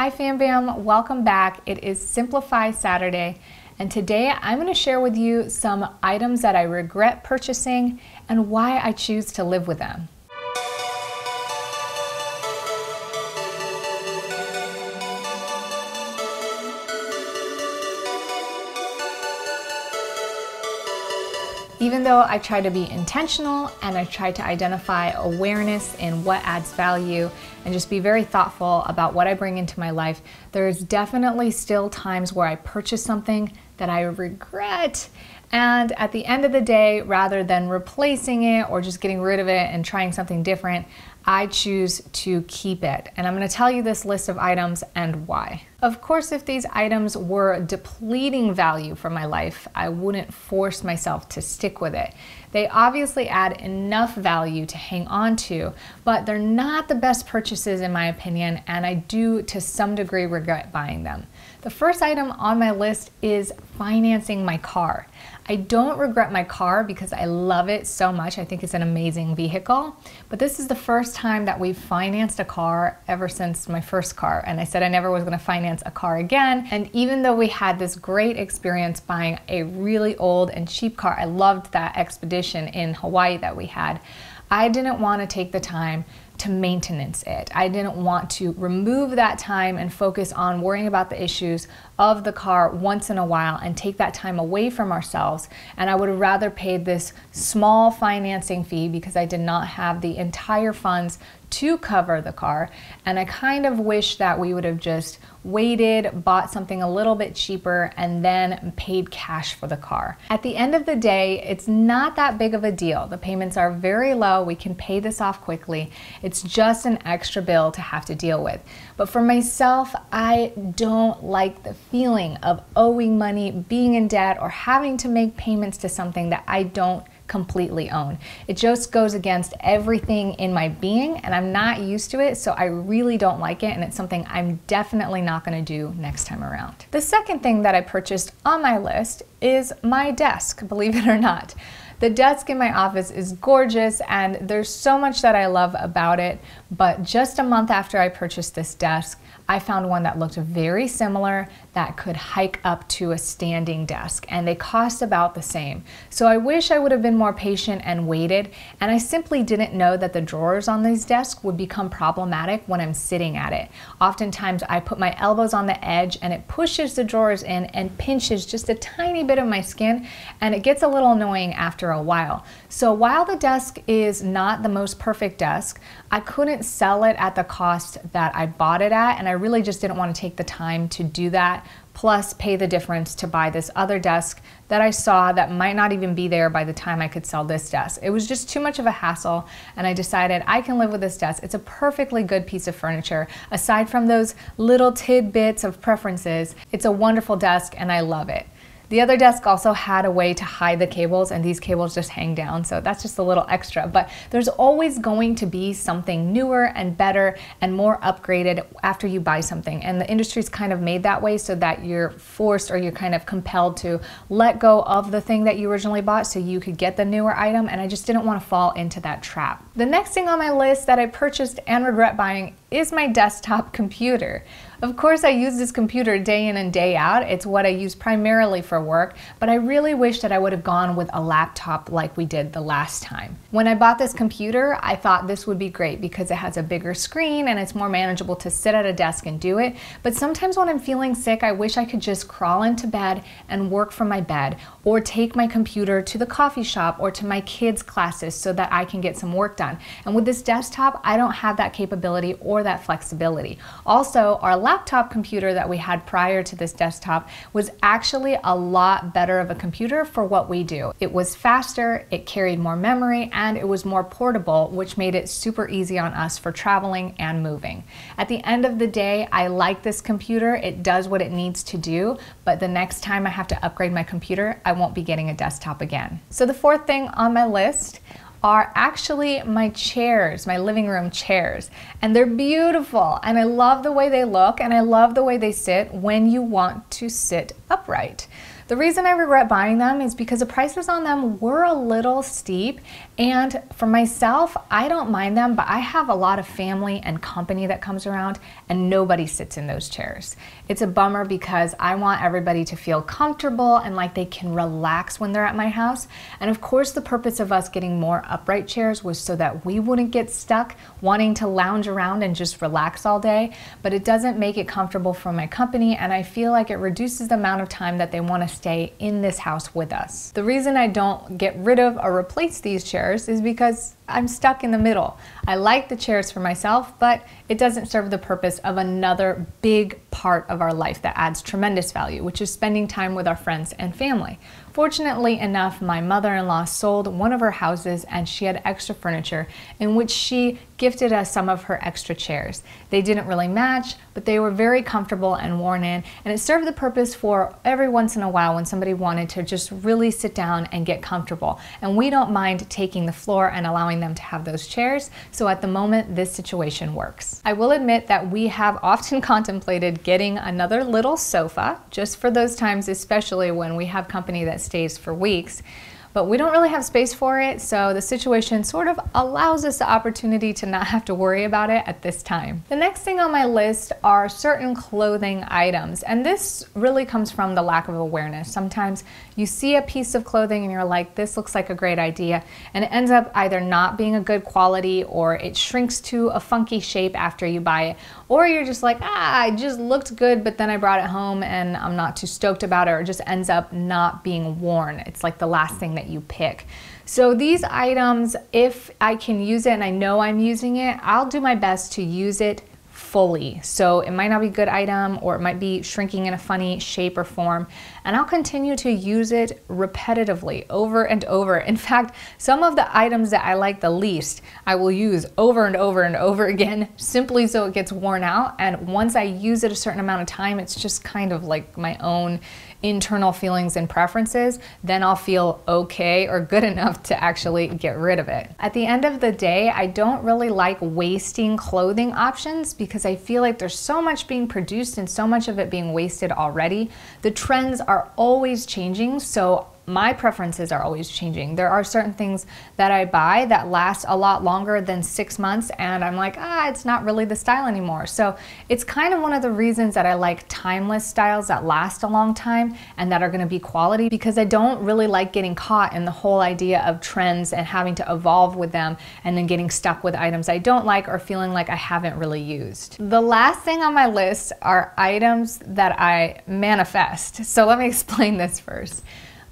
Hi Fam Bam, welcome back. It is Simplify Saturday, and today I'm going to share with you some items that I regret purchasing and why I choose to live with them. Even though I try to be intentional and I try to identify awareness in what adds value and just be very thoughtful about what I bring into my life, there's definitely still times where I purchase something that I regret. And at the end of the day, rather than replacing it or just getting rid of it and trying something different, I choose to keep it. And I'm going to tell you this list of items and why. Of course, if these items were depleting value from my life, I wouldn't force myself to stick with it. They obviously add enough value to hang on to, but they're not the best purchases in my opinion, and I do to some degree regret buying them. The first item on my list is financing my car. I don't regret my car because I love it so much. I think it's an amazing vehicle, but this is the first time that we've financed a car ever since my first car, and I said I never was going to finance a car again. And even though we had this great experience buying a really old and cheap car, I loved that expedition in Hawaii that we had, I didn't want to take the time to maintenance it. I didn't want to remove that time and focus on worrying about the issues of the car once in a while and take that time away from ourselves. And I would have rather paid this small financing fee because I did not have the entire funds to cover the car. And I kind of wish that we would have just waited, bought something a little bit cheaper, and then paid cash for the car. At the end of the day, it's not that big of a deal. The payments are very low. We can pay this off quickly. It's just an extra bill to have to deal with. But for myself, I don't like the feeling of owing money, being in debt, or having to make payments to something that I don't completely own. It just goes against everything in my being, and I'm not used to it, so I really don't like it, and it's something I'm definitely not going to do next time around. The second thing that I purchased on my list is my desk, believe it or not. The desk in my office is gorgeous, and there's so much that I love about it, but just a month after I purchased this desk, I found one that looked very similar that could hike up to a standing desk, and they cost about the same. So I wish I would have been more patient and waited, and I simply didn't know that the drawers on these desks would become problematic when I'm sitting at it. Oftentimes I put my elbows on the edge and it pushes the drawers in and pinches just a tiny bit of my skin, and it gets a little annoying after a while. So while the desk is not the most perfect desk, I couldn't sell it at the cost that I bought it at, and I really just didn't want to take the time to do that, plus pay the difference to buy this other desk that I saw that might not even be there by the time I could sell this desk. It was just too much of a hassle, and I decided I can live with this desk. It's a perfectly good piece of furniture. Aside from those little tidbits of preferences, it's a wonderful desk and I love it. The other desk also had a way to hide the cables, and these cables just hang down, so that's just a little extra. But there's always going to be something newer and better and more upgraded after you buy something, and the industry's kind of made that way so that you're forced or you're kind of compelled to let go of the thing that you originally bought so you could get the newer item, and I just didn't want to fall into that trap. The next thing on my list that I purchased and regret buying is my desktop computer. Of course, I use this computer day in and day out. It's what I use primarily for work, but I really wish that I would have gone with a laptop like we did the last time. When I bought this computer, I thought this would be great because it has a bigger screen and it's more manageable to sit at a desk and do it. But sometimes when I'm feeling sick, I wish I could just crawl into bed and work from my bed, or take my computer to the coffee shop or to my kids' classes so that I can get some work done. And with this desktop, I don't have that capability or that flexibility. Also, our laptop computer that we had prior to this desktop was actually a lot better of a computer for what we do. It was faster, it carried more memory, and it was more portable, which made it super easy on us for traveling and moving. At the end of the day, I like this computer. It does what it needs to do, but the next time I have to upgrade my computer, I won't be getting a desktop again. So the fourth thing on my list are actually my chairs, my living room chairs. And they're beautiful, and I love the way they look, and I love the way they sit when you want to sit upright. The reason I regret buying them is because the prices on them were a little steep, and for myself, I don't mind them, but I have a lot of family and company that comes around and nobody sits in those chairs. It's a bummer because I want everybody to feel comfortable and like they can relax when they're at my house. And of course, the purpose of us getting more upright chairs was so that we wouldn't get stuck wanting to lounge around and just relax all day, but it doesn't make it comfortable for my company, and I feel like it reduces the amount of time that they want to stay in this house with us. The reason I don't get rid of or replace these chairs is because I'm stuck in the middle. I like the chairs for myself, but it doesn't serve the purpose of another big part of our life that adds tremendous value, which is spending time with our friends and family. Fortunately enough, my mother-in-law sold one of her houses and she had extra furniture in which she gifted us some of her extra chairs. They didn't really match, but they were very comfortable and worn in, and it served the purpose for every once in a while when somebody wanted to just really sit down and get comfortable. And we don't mind taking the floor and allowing them to have those chairs, so at the moment this situation works. I will admit that we have often contemplated getting another little sofa, just for those times, especially when we have company that stays for weeks, but we don't really have space for it, so the situation sort of allows us the opportunity to not have to worry about it at this time. The next thing on my list are certain clothing items, and this really comes from the lack of awareness. Sometimes you see a piece of clothing and you're like, this looks like a great idea, and it ends up either not being a good quality, or it shrinks to a funky shape after you buy it, or you're just like, it just looked good, but then I brought it home and I'm not too stoked about it, or it just ends up not being worn. It's like the last thing that you pick. So these items, if I can use it and I know I'm using it, I'll do my best to use it fully. So it might not be a good item, or it might be shrinking in a funny shape or form, and I'll continue to use it repetitively over and over. In fact, some of the items that I like the least, I will use over and over and over again, simply so it gets worn out. And once I use it a certain amount of time, it's just kind of like my own internal feelings and preferences, then I'll feel okay or good enough to actually get rid of it. At the end of the day, I don't really like wasting clothing options because I feel like there's so much being produced and so much of it being wasted already. The trends are always changing, so my preferences are always changing. There are certain things that I buy that last a lot longer than 6 months, and I'm like, it's not really the style anymore. So it's kind of one of the reasons that I like timeless styles that last a long time and that are gonna be quality, because I don't really like getting caught in the whole idea of trends and having to evolve with them and then getting stuck with items I don't like or feeling like I haven't really used. The last thing on my list are items that I manifest. So let me explain this first.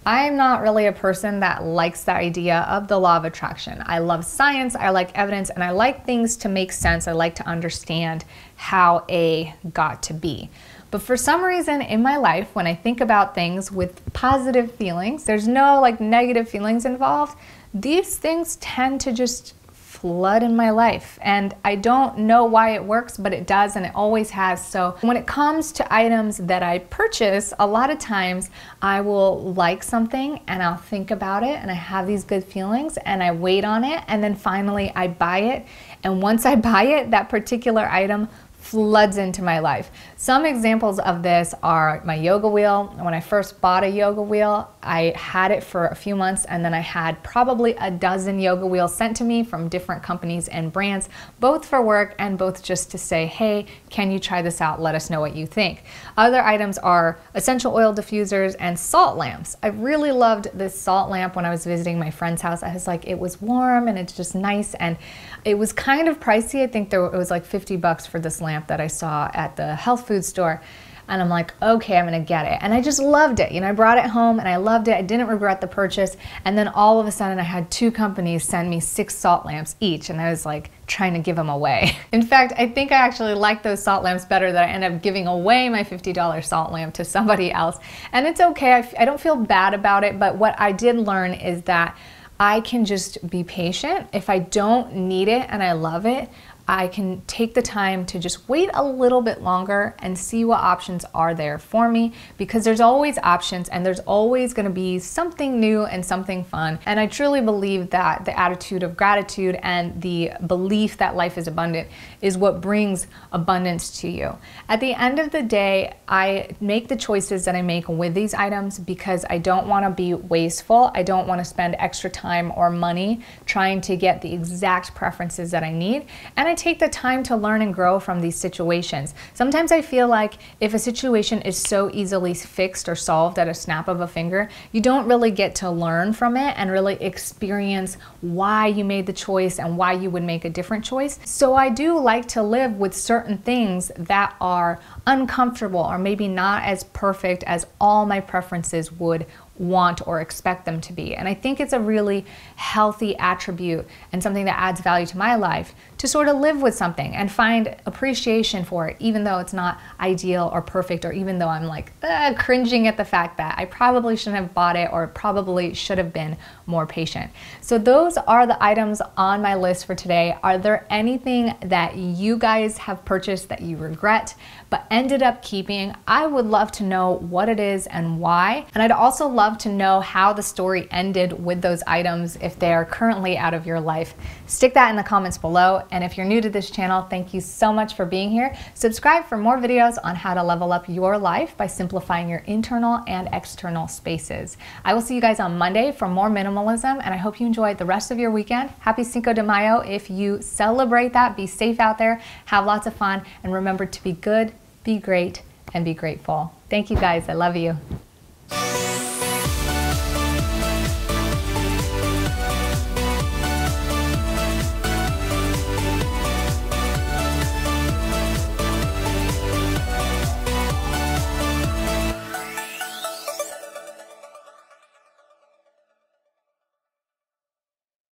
I'm not really a person that likes the idea of the law of attraction. I love science, I like evidence, and I like things to make sense. I like to understand how A got to B. But for some reason in my life, when I think about things with positive feelings, there's no like negative feelings involved, these things tend to just flood in my life, and I don't know why it works, but it does, and it always has. So when it comes to items that I purchase, a lot of times I will like something and I'll think about it and I have these good feelings and I wait on it, and then finally I buy it, and once I buy it, that particular item floods into my life. Some examples of this are my yoga wheel. When I first bought a yoga wheel, I had it for a few months, and then I had probably a dozen yoga wheels sent to me from different companies and brands, both for work and both just to say, hey, can you try this out? Let us know what you think. Other items are essential oil diffusers and salt lamps. I really loved this salt lamp when I was visiting my friend's house. I was like, it was warm and it's just nice, and it was kind of pricey. I think it was like 50 bucks for this lamp that I saw at the health food store. And I'm like, okay, I'm gonna get it. And I just loved it. You know, I brought it home and I loved it. I didn't regret the purchase. And then all of a sudden I had 2 companies send me 6 salt lamps each. And I was like trying to give them away. In fact, I think I actually like those salt lamps better, that I end up giving away my $50 salt lamp to somebody else. And it's okay, I don't feel bad about it. But what I did learn is that I can just be patient. If I don't need it and I love it, I can take the time to just wait a little bit longer and see what options are there for me, because there's always options and there's always going to be something new and something fun. And I truly believe that the attitude of gratitude and the belief that life is abundant is what brings abundance to you. At the end of the day, I make the choices that I make with these items because I don't want to be wasteful. I don't want to spend extra time or money trying to get the exact preferences that I need. And I take the time to learn and grow from these situations. Sometimes I feel like if a situation is so easily fixed or solved at a snap of a finger, you don't really get to learn from it and really experience why you made the choice and why you would make a different choice. So I do like to live with certain things that are uncomfortable or maybe not as perfect as all my preferences would want or expect them to be. And I think it's a really healthy attribute and something that adds value to my life to sort of live with something and find appreciation for it, even though it's not ideal or perfect, or even though I'm like cringing at the fact that I probably shouldn't have bought it or probably should have been more patient. So those are the items on my list for today. Are there anything that you guys have purchased that you regret but ended up keeping? I would love to know what it is and why. And I'd also love to know how the story ended with those items if they are currently out of your life. Stick that in the comments below. And if you're new to this channel, thank you so much for being here. Subscribe for more videos on how to level up your life by simplifying your internal and external spaces. I will see you guys on Monday for more minimalism, and I hope you enjoy the rest of your weekend. Happy Cinco de Mayo if you celebrate that. Be safe out there, have lots of fun, and remember to be good, be great, and be grateful. Thank you guys. I love you.